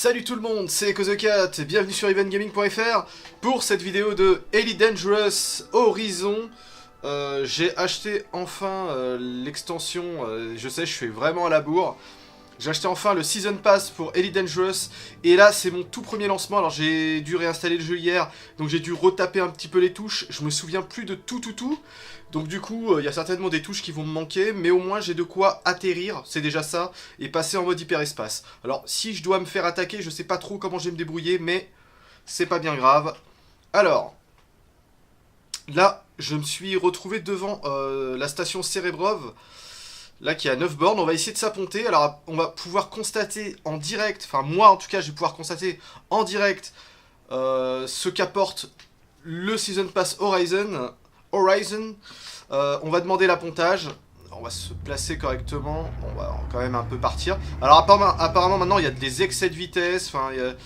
Salut tout le monde, c'est Kozocat, bienvenue sur eventgaming.fr pour cette vidéo de Elite Dangerous Horizon. J'ai acheté enfin l'extension, je sais je suis vraiment à la bourre. J'ai acheté enfin le Season Pass pour Elite Dangerous et là c'est mon tout premier lancement. Alors j'ai dû réinstaller le jeu hier, donc j'ai dû retaper un petit peu les touches. Je me souviens plus de tout. Donc du coup il y a certainement des touches qui vont me manquer, mais au moins j'ai de quoi atterrir, c'est déjà ça, et passer en mode hyperespace. Alors si je dois me faire attaquer, je sais pas trop comment je vais me débrouiller, mais c'est pas bien grave. Alors, là je me suis retrouvé devant la station Cerebrov. Là qui est à 9 bornes, on va essayer de s'apponter. Alors on va pouvoir constater en direct, enfin moi en tout cas je vais pouvoir constater en direct ce qu'apporte le Season Pass Horizon. On va demander l'appontage. On va se placer correctement. On va quand même un peu partir. Alors apparemment maintenant il y a des excès de vitesse. Enfin il y a des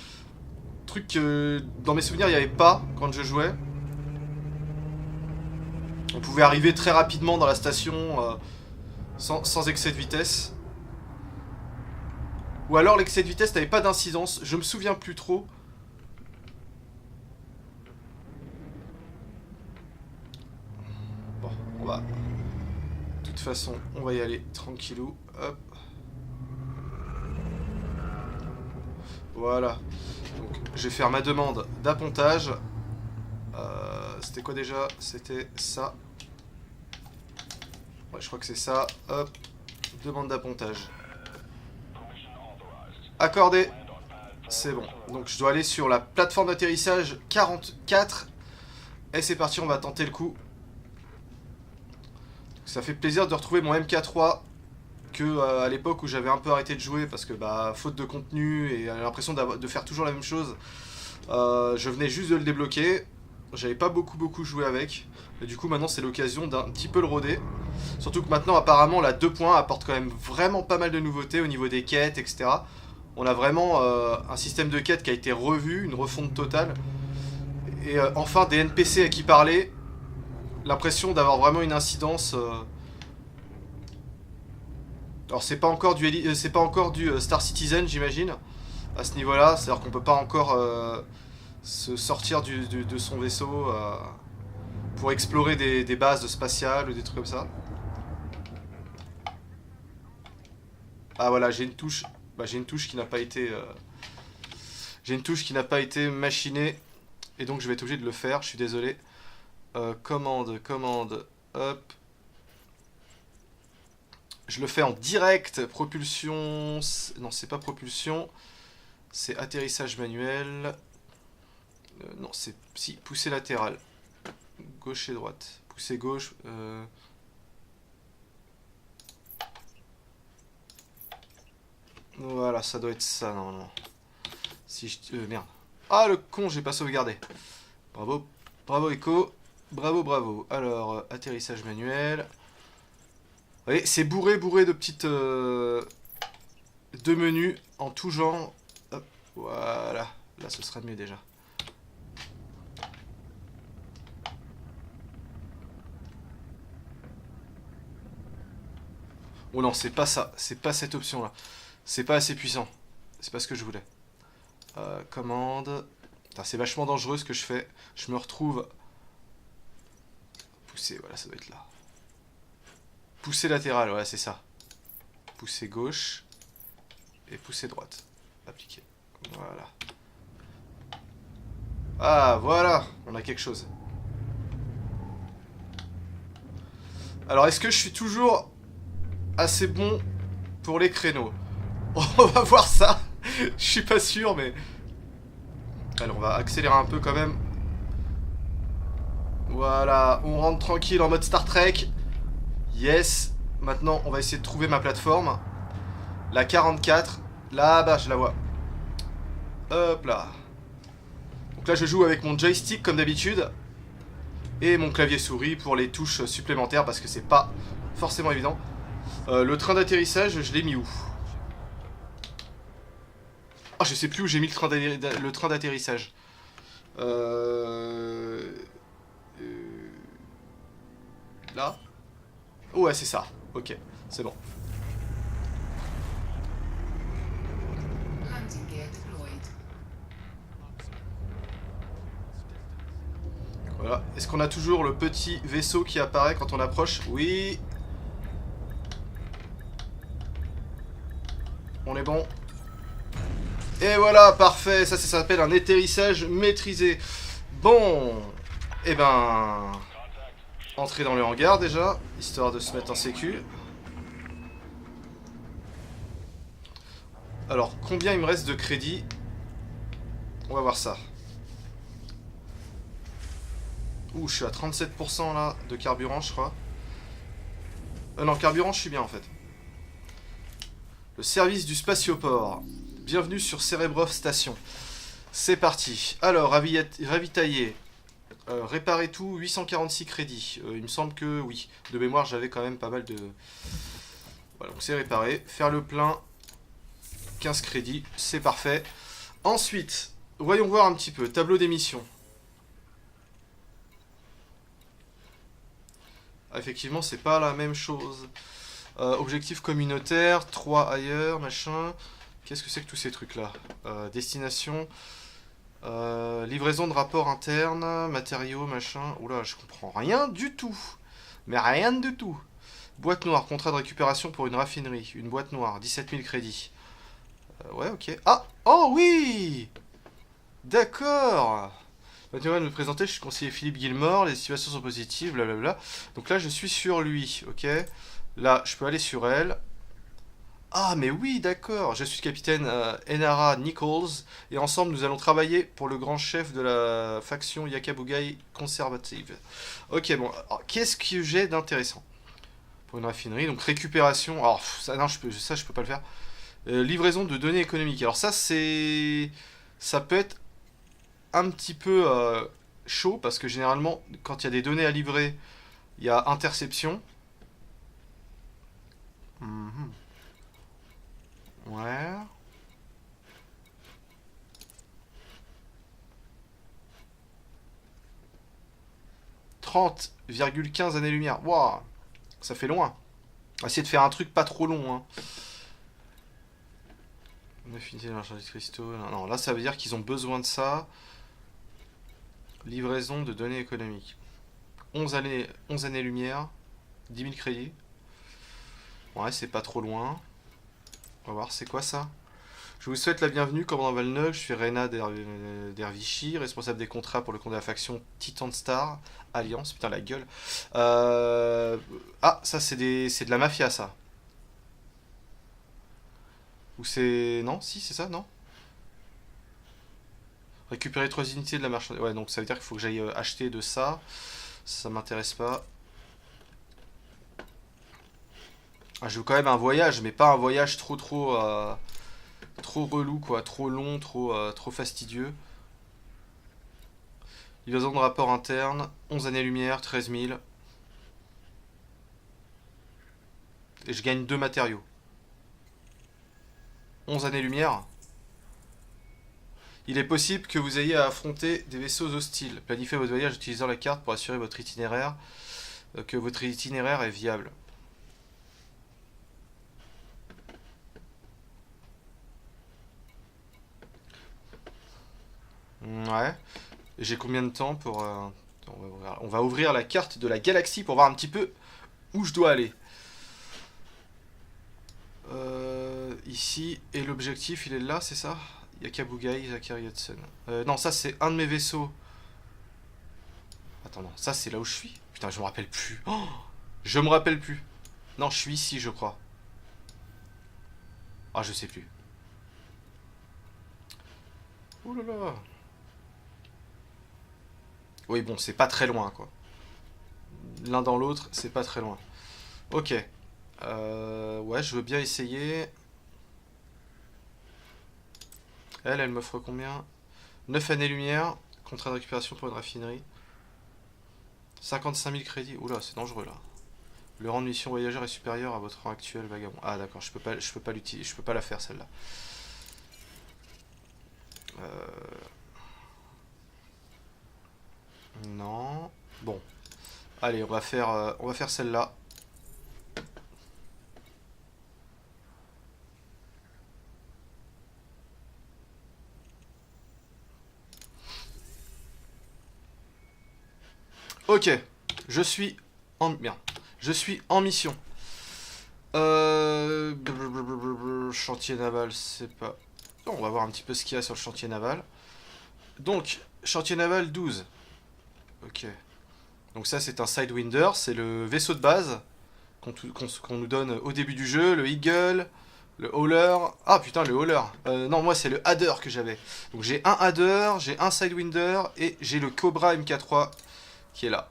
trucs que dans mes souvenirs il n'y avait pas quand je jouais. On pouvait arriver très rapidement dans la station sans excès de vitesse. Ou alors l'excès de vitesse n'avait pas d'incidence. Je me souviens plus trop. Bon, on va... De toute façon, on va y aller tranquillou. Hop. Voilà. Donc, je vais faire ma demande d'appontage. C'était quoi déjà? C'était ça. Ouais, je crois que c'est ça. Hop. Demande d'appontage. Accordé. C'est bon. Donc, je dois aller sur la plateforme d'atterrissage 44. Et c'est parti, on va tenter le coup. Ça fait plaisir de retrouver mon MK3 que à l'époque où j'avais un peu arrêté de jouer parce que bah faute de contenu et l'impression de faire toujours la même chose. Je venais juste de le débloquer. J'avais pas beaucoup joué avec. Et du coup maintenant c'est l'occasion d'un petit peu le roder. Surtout que maintenant apparemment la 2 points apporte quand même vraiment pas mal de nouveautés au niveau des quêtes, etc. On a vraiment un système de quêtes qui a été revu, une refonte totale. Et enfin des NPC à qui parler. L'impression d'avoir vraiment une incidence. Alors c'est pas encore du Star Citizen j'imagine à ce niveau-là, c'est-à-dire qu'on peut pas encore se sortir de son vaisseau pour explorer des bases spatiales ou des trucs comme ça. Ah voilà, j'ai une touche, j'ai une touche qui n'a pas été machinée et donc je vais être obligé de le faire. Je suis désolé. Commande, hop. Je le fais en direct, propulsion... Non, c'est pas propulsion, c'est atterrissage manuel. Non, c'est... Si, poussée latérale. Gauche et droite. Poussée gauche... Voilà, ça doit être ça, normalement. Si je... merde. Ah, le con, j'ai pas sauvegardé. Bravo, bravo Echo. Bravo. Alors, atterrissage manuel... Vous voyez, c'est bourré de petites... de menus en tout genre. Hop, voilà. Là, ce sera mieux déjà. Oh non, c'est pas ça. C'est pas cette option-là. C'est pas assez puissant. C'est pas ce que je voulais. Commande. C'est vachement dangereux ce que je fais. Je me retrouve... Pousser, voilà, ça doit être là. Poussée latérale, voilà, c'est ça. Poussée gauche. Et poussée droite. Appliquer. Voilà. Ah, voilà. On a quelque chose. Alors, est-ce que je suis toujours assez bon pour les créneaux? On va voir ça. Je suis pas sûr, mais... Alors, on va accélérer un peu quand même. Voilà. On rentre tranquille en mode Star Trek. Yes. Maintenant, on va essayer de trouver ma plateforme. La 44. Là-bas, je la vois. Hop là. Donc là, je joue avec mon joystick comme d'habitude. Et mon clavier souris pour les touches supplémentaires parce que c'est pas forcément évident. Le train d'atterrissage, je l'ai mis où? Ah, je sais plus où j'ai mis le train d'atterrissage. Là. Ouais, c'est ça. Ok, c'est bon. Voilà. Est-ce qu'on a toujours le petit vaisseau qui apparaît quand on approche? Oui. On est bon. Et voilà, parfait. Ça s'appelle un atterrissage maîtrisé. Bon. Eh ben... Entrer dans le hangar déjà, histoire de se mettre en sécu. Alors, combien il me reste de crédit? On va voir ça. Ouh, je suis à 37% là de carburant, je crois. Non, carburant, je suis bien en fait. Le service du spatioport. Bienvenue sur Cerebrov Station. C'est parti. Alors, ravitailler. Réparer tout, 846 crédits. Il me semble que oui. De mémoire, j'avais quand même pas mal de... Voilà, donc c'est réparé. Faire le plein. 15 crédits, c'est parfait. Ensuite, voyons voir un petit peu. Tableau d'émission. Ah, effectivement, c'est pas la même chose. Objectif communautaire, 3 ailleurs, machin. Qu'est-ce que c'est que tous ces trucs-là? Destination. Livraison de rapport interne, matériaux, machin. Oula, je comprends rien du tout. Mais rien du tout. Boîte noire, contrat de récupération pour une raffinerie. Une boîte noire, 17 000 crédits. Ouais, ok. Ah! Oh oui! D'accord! Maintenant, de me présenter, je suis conseiller Philippe Gilmore, les situations sont positives, blablabla. Donc là, je suis sur lui, ok? Là, je peux aller sur elle. Ah, mais oui, d'accord. Je suis capitaine Enara Nichols, et ensemble, nous allons travailler pour le grand chef de la faction Yakabugai conservative. Ok, bon, qu'est-ce que j'ai d'intéressant? Pour une raffinerie, donc récupération. Alors, ça, non, je peux pas le faire. Livraison de données économiques. Alors ça, c'est... Ça peut être un petit peu chaud, parce que généralement, quand il y a des données à livrer, il y a interception. Mhm. Ouais. 30,15 années-lumière. Waouh, ça fait loin. On va essayer de faire un truc pas trop long. Hein. Affinité de marchandise cristaux. Non, là, ça veut dire qu'ils ont besoin de ça. Livraison de données économiques. 11 années-lumière. 10 000 crédits. Ouais, c'est pas trop loin. On va voir, c'est quoi ça? Je vous souhaite la bienvenue, commandant Valnog. Je suis Rena Dervichi, responsable des contrats pour le compte de la faction Titan Star Alliance. Putain, la gueule. Ah, ça, c'est de la mafia, ça. Ou c'est... Non, si, c'est ça, non? Récupérer 3 unités de la marchandise. Ouais, donc ça veut dire qu'il faut que j'aille acheter de ça. Ça m'intéresse pas. Ah, je veux quand même un voyage, mais pas un voyage trop relou, quoi. Trop long, trop fastidieux. Livraison de rapport interne. 11 années-lumière, 13 000. Et je gagne 2 matériaux. 11 années-lumière. Il est possible que vous ayez à affronter des vaisseaux hostiles. Planifiez votre voyage en utilisant la carte pour assurer votre itinéraire, que votre itinéraire est viable. Ouais. J'ai combien de temps pour... on va ouvrir la carte de la galaxie pour voir un petit peu où je dois aller. Ici, et l'objectif, il est là, c'est ça? Yakabugai, Zachary Hudson. Non, ça c'est un de mes vaisseaux. Attends, non, ça c'est là où je suis. Putain, je me rappelle plus. Oh, je me rappelle plus. Non, je suis ici, je crois. Ah, je sais plus. Ouh là là. Oui, bon, c'est pas très loin, quoi. L'un dans l'autre, c'est pas très loin. Ok. Ouais, je veux bien essayer. Elle m'offre combien? 9 années-lumière. Contrat de récupération pour une raffinerie. 55 000 crédits. Oula, c'est dangereux, là. Le rang de mission voyageur est supérieur à votre rang actuel, vagabond. Ah, d'accord, je peux pas l'utiliser, je peux pas la faire, celle-là. Non. Bon. Allez, on va faire celle-là. Ok, je suis en... Merde. Je suis en mission. Chantier naval, c'est pas... Bon, on va voir un petit peu ce qu'il y a sur le chantier naval. Donc, chantier naval 12. Ok. Donc ça, c'est un Sidewinder, c'est le vaisseau de base qu'on nous donne au début du jeu. Le Eagle, le Hauler... Ah putain, le Hauler. Non, moi, c'est le Hadder que j'avais. Donc j'ai un Hadder, j'ai un Sidewinder et j'ai le Cobra MK3 qui est là.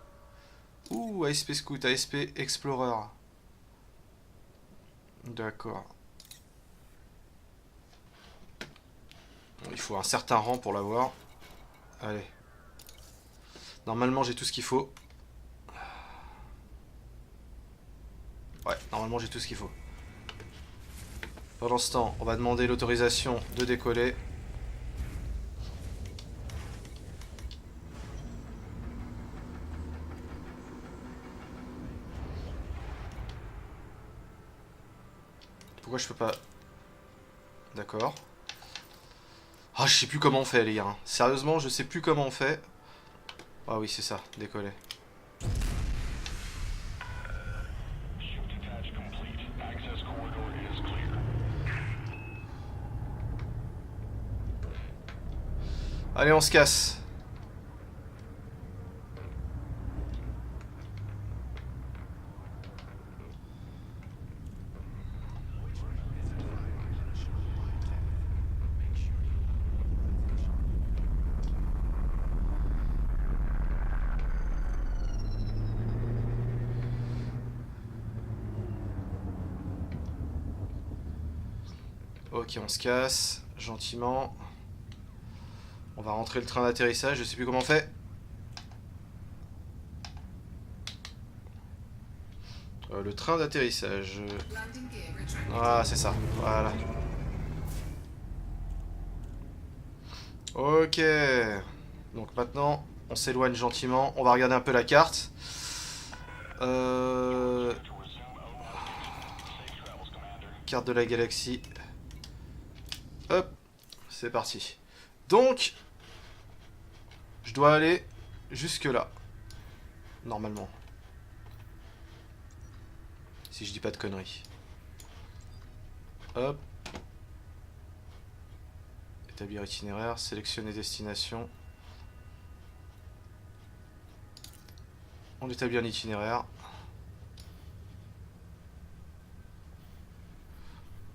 Ouh, ASP Scout, ASP Explorer. D'accord. Bon, il faut un certain rang pour l'avoir. Allez. Normalement, j'ai tout ce qu'il faut. Ouais, normalement, j'ai tout ce qu'il faut. Pendant ce temps, on va demander l'autorisation de décoller. Pourquoi je peux pas... D'accord. Ah, je sais plus comment on fait, les gars. Sérieusement, je sais plus comment on fait. Ah oui, c'est ça, décoller. Allez, on se casse. Ok, on se casse, gentiment. On va rentrer le train d'atterrissage, je sais plus comment on fait. Le train d'atterrissage. Ah, c'est ça, voilà. Ok. Donc maintenant, on s'éloigne gentiment. On va regarder un peu la carte. Carte de la galaxie. Hop, c'est parti. Donc, je dois aller jusque là. Normalement. Si je dis pas de conneries. Hop. Établir itinéraire, sélectionner destination. On établit un itinéraire.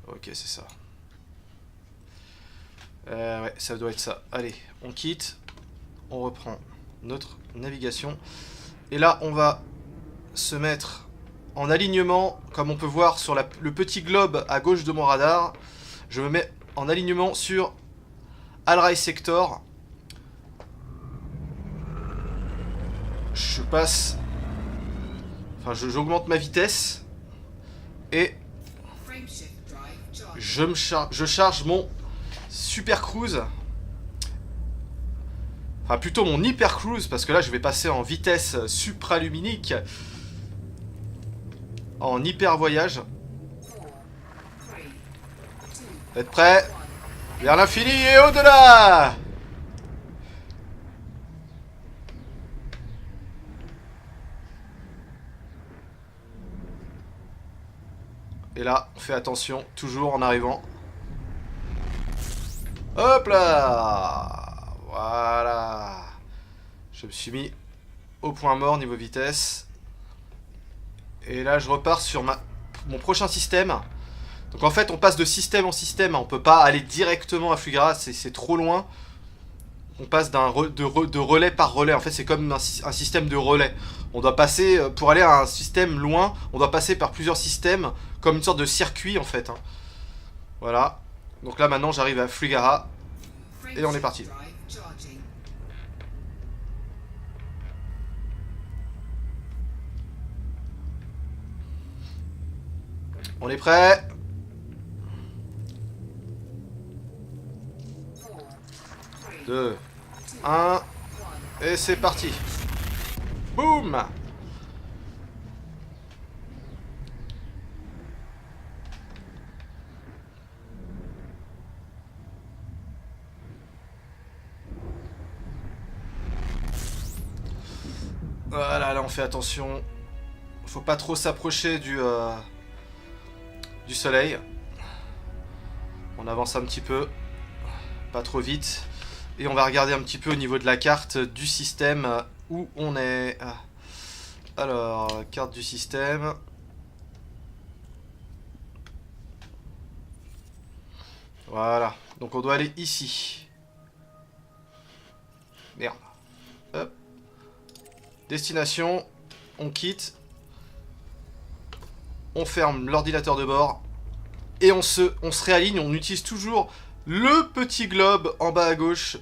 Ok, c'est ça. Ouais, ça doit être ça. Allez, on quitte. On reprend notre navigation. Et là, on va se mettre en alignement. Comme on peut voir sur le petit globe à gauche de mon radar. Je me mets en alignement sur Alrai Sector. Je passe... Enfin, j'augmente ma vitesse. Et... je charge mon Super Cruise. Enfin, plutôt mon Hyper Cruise, parce que là, je vais passer en vitesse supraluminique. En hyper voyage. Vous êtes prêts? Vers l'infini et au-delà! Et là, on fait attention, toujours en arrivant. Hop là! Voilà. Je me suis mis au point mort niveau vitesse. Et là, je repars sur mon prochain système. Donc en fait, on passe de système en système. On peut pas aller directement à Flughara, c'est trop loin. On passe de relais par relais. En fait, c'est comme un système de relais. On doit passer, pour aller à un système loin, on doit passer par plusieurs systèmes, comme une sorte de circuit en fait. Hein. Voilà. Donc là, maintenant, j'arrive à Flughara. Et on est parti. On est prêt? 2, 1, et c'est parti. Boum! Voilà, là on fait attention. Faut pas trop s'approcher du soleil. On avance un petit peu. Pas trop vite. Et on va regarder un petit peu au niveau de la carte du système où on est. Alors, carte du système. Voilà. Donc on doit aller ici. Merde. Hop. Destination. On quitte. On ferme l'ordinateur de bord. Et on se réaligne. On utilise toujours le petit globe en bas à gauche.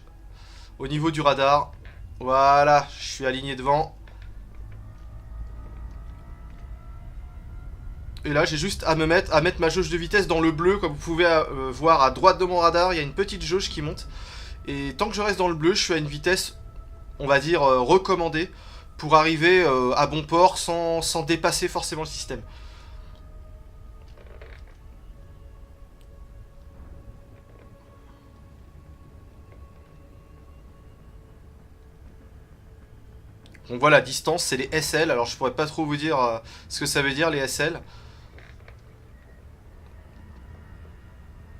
Au niveau du radar. Voilà. Je suis aligné devant. Et là, j'ai juste à mettre ma jauge de vitesse dans le bleu. Comme vous pouvez voir à droite de mon radar, il y a une petite jauge qui monte. Et tant que je reste dans le bleu, je suis à une vitesse, on va dire, recommandée. Pour arriver à bon port sans dépasser forcément le système. Donc voilà, distance, c'est les SL. Alors je pourrais pas trop vous dire ce que ça veut dire les SL.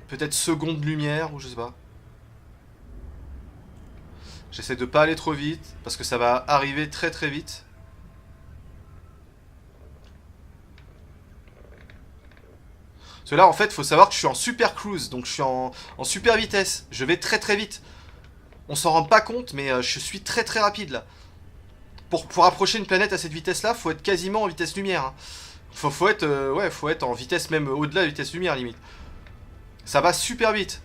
Peut-être seconde lumière ou je sais pas. J'essaie de pas aller trop vite parce que ça va arriver très très vite. Parce que là en fait, faut savoir que je suis en super cruise, donc je suis en super vitesse. Je vais très très vite. On s'en rend pas compte, mais je suis très très rapide là. Pour approcher une planète à cette vitesse-là, faut être quasiment en vitesse lumière. Hein. Faut être en vitesse même au-delà de la vitesse lumière limite. Ça va super vite.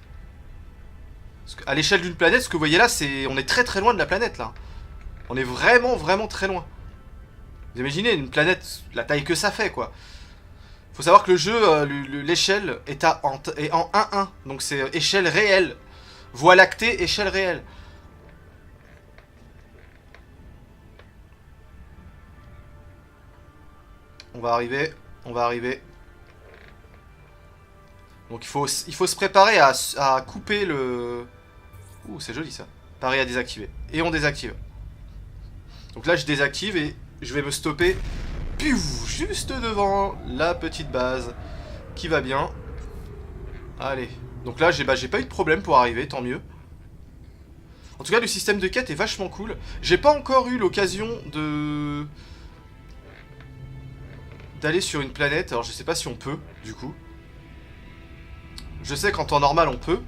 À l'échelle d'une planète, ce que vous voyez là, on est très très loin de la planète là. On est vraiment vraiment très loin. Vous imaginez une planète, la taille que ça fait quoi. Faut savoir que le jeu, l'échelle est en 1-1. Donc c'est échelle réelle. Voie lactée, échelle réelle. On va arriver. On va arriver. Donc il faut se préparer à couper le... Ouh, c'est joli ça. Pareil à désactiver. Et on désactive. Donc là, je désactive et je vais me stopper. Piouf, juste devant la petite base. Qui va bien. Allez. Donc là, j'ai pas eu de problème pour arriver, tant mieux. En tout cas, le système de quête est vachement cool. J'ai pas encore eu l'occasion d'aller sur une planète. Alors, je sais pas si on peut, du coup. Je sais qu'en temps normal, on peut.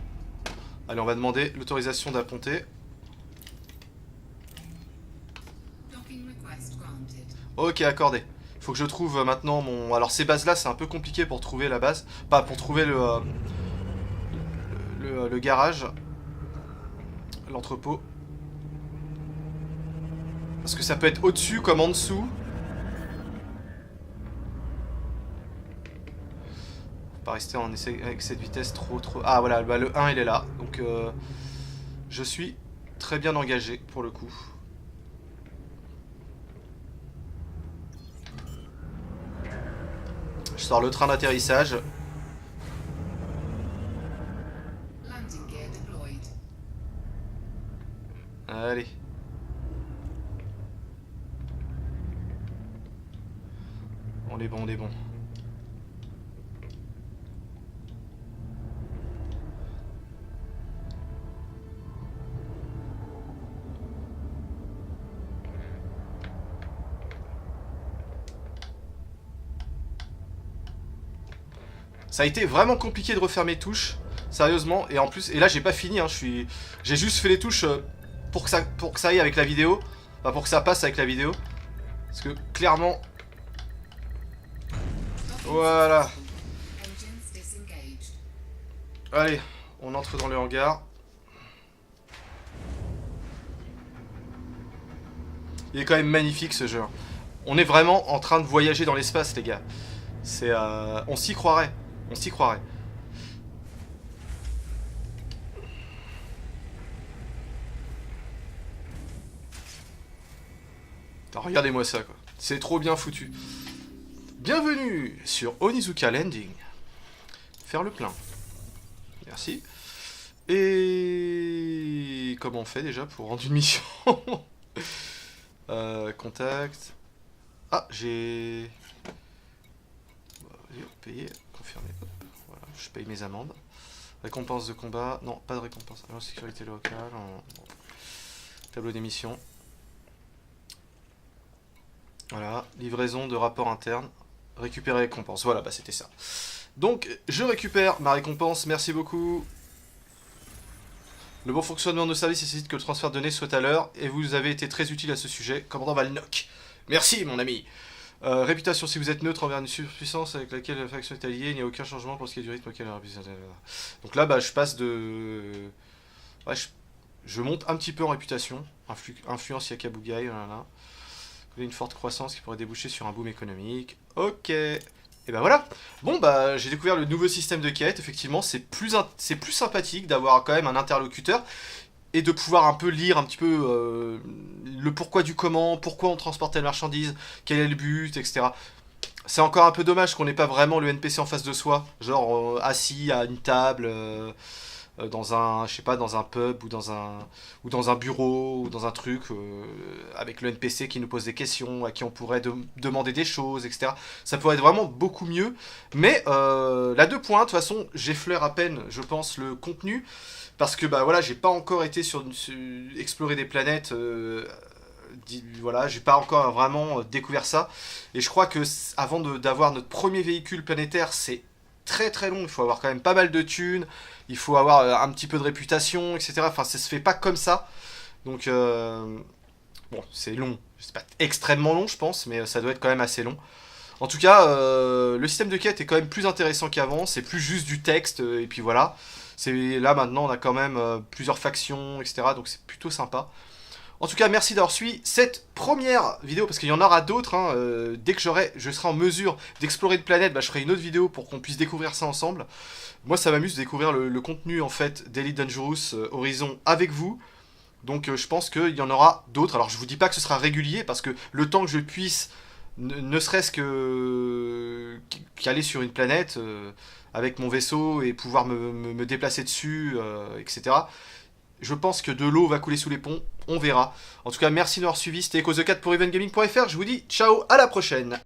Allez, on va demander l'autorisation d'apponter. Ok, accordé. Faut que je trouve maintenant mon... Alors, ces bases-là, c'est un peu compliqué pour trouver la base. Pas pour trouver le garage. L'entrepôt. Parce que ça peut être au-dessus comme en dessous. Faut pas rester en essai avec cette vitesse trop... Ah voilà, bah, le 1 il est là. Donc je suis très bien engagé pour le coup. Je sors le train d'atterrissage. Allez. On est bon, on est bon. Ça a été vraiment compliqué de refaire mes touches, sérieusement. Et en plus, et là j'ai pas fini, hein, j'ai juste fait les touches pour que ça aille avec la vidéo. Enfin, pour que ça passe avec la vidéo. Parce que clairement... Voilà. Allez, on entre dans le hangar. Il est quand même magnifique ce jeu. On est vraiment en train de voyager dans l'espace, les gars. C'est... on s'y croirait. On s'y croirait. Regardez-moi ça, quoi. C'est trop bien foutu. Bienvenue sur Onizuka Landing. Faire le plein. Merci. Et... Comment on fait déjà pour rendre une mission? Contact. Ah, j'ai... Payer, confirmer. Hop, voilà, je paye mes amendes. Récompense de combat. Non, pas de récompense. Alors, sécurité locale. Bon. Tableau d'émission. Voilà. Livraison de rapport interne. Récupérer récompense. Voilà, bah c'était ça. Donc, je récupère ma récompense. Merci beaucoup. Le bon fonctionnement de nos services nécessite que le transfert de données soit à l'heure. Et vous avez été très utile à ce sujet. Commandant Valnock. Merci, mon ami. Réputation, si vous êtes neutre envers une surpuissance avec laquelle la faction est alliée, il n'y a aucun changement pour ce qui est du rythme auquel elle a. Donc là, bah, je passe de... Ouais, je monte un petit peu en réputation. Influence Yakabugai, voilà. Une forte croissance qui pourrait déboucher sur un boom économique. Ok. Et ben voilà. Bon, bah, j'ai découvert le nouveau système de quête. Effectivement, c'est plus sympathique d'avoir quand même un interlocuteur. Et de pouvoir un peu lire un petit peu le pourquoi du comment, pourquoi on transporte telle marchandise, quel est le but, etc. C'est encore un peu dommage qu'on n'ait pas vraiment le NPC en face de soi, genre assis à une table, dans un, je sais pas, dans un pub ou dans un bureau ou dans un truc, avec le NPC qui nous pose des questions, à qui on pourrait demander des choses, etc. Ça pourrait être vraiment beaucoup mieux. Mais la 2 points, de toute façon, j'effleure à peine, je pense, le contenu. Parce que bah voilà, j'ai pas encore été sur explorer des planètes, voilà, j'ai pas encore vraiment découvert ça. Et je crois que avant d'avoir notre premier véhicule planétaire, c'est très très long. Il faut avoir quand même pas mal de thunes, il faut avoir un petit peu de réputation, etc. Enfin, ça se fait pas comme ça. Donc bon, c'est long. C'est pas extrêmement long, je pense, mais ça doit être quand même assez long. En tout cas, le système de quête est quand même plus intéressant qu'avant. C'est plus juste du texte, et puis voilà. Là maintenant on a quand même plusieurs factions, etc. Donc c'est plutôt sympa. En tout cas, merci d'avoir suivi cette première vidéo, parce qu'il y en aura d'autres. Hein, dès que je serai en mesure d'explorer une planète, bah, je ferai une autre vidéo pour qu'on puisse découvrir ça ensemble. Moi ça m'amuse de découvrir le contenu en fait d'Elite Dangerous Horizon avec vous. Donc je pense qu'il y en aura d'autres. Alors je vous dis pas que ce sera régulier, parce que le temps que je puisse ne serait-ce qu'aller sur une planète avec mon vaisseau et pouvoir me déplacer dessus, etc. Je pense que de l'eau va couler sous les ponts, on verra. En tout cas, merci d'avoir suivi, c'était Echo the Cat pour evengaming.fr, je vous dis ciao, à la prochaine.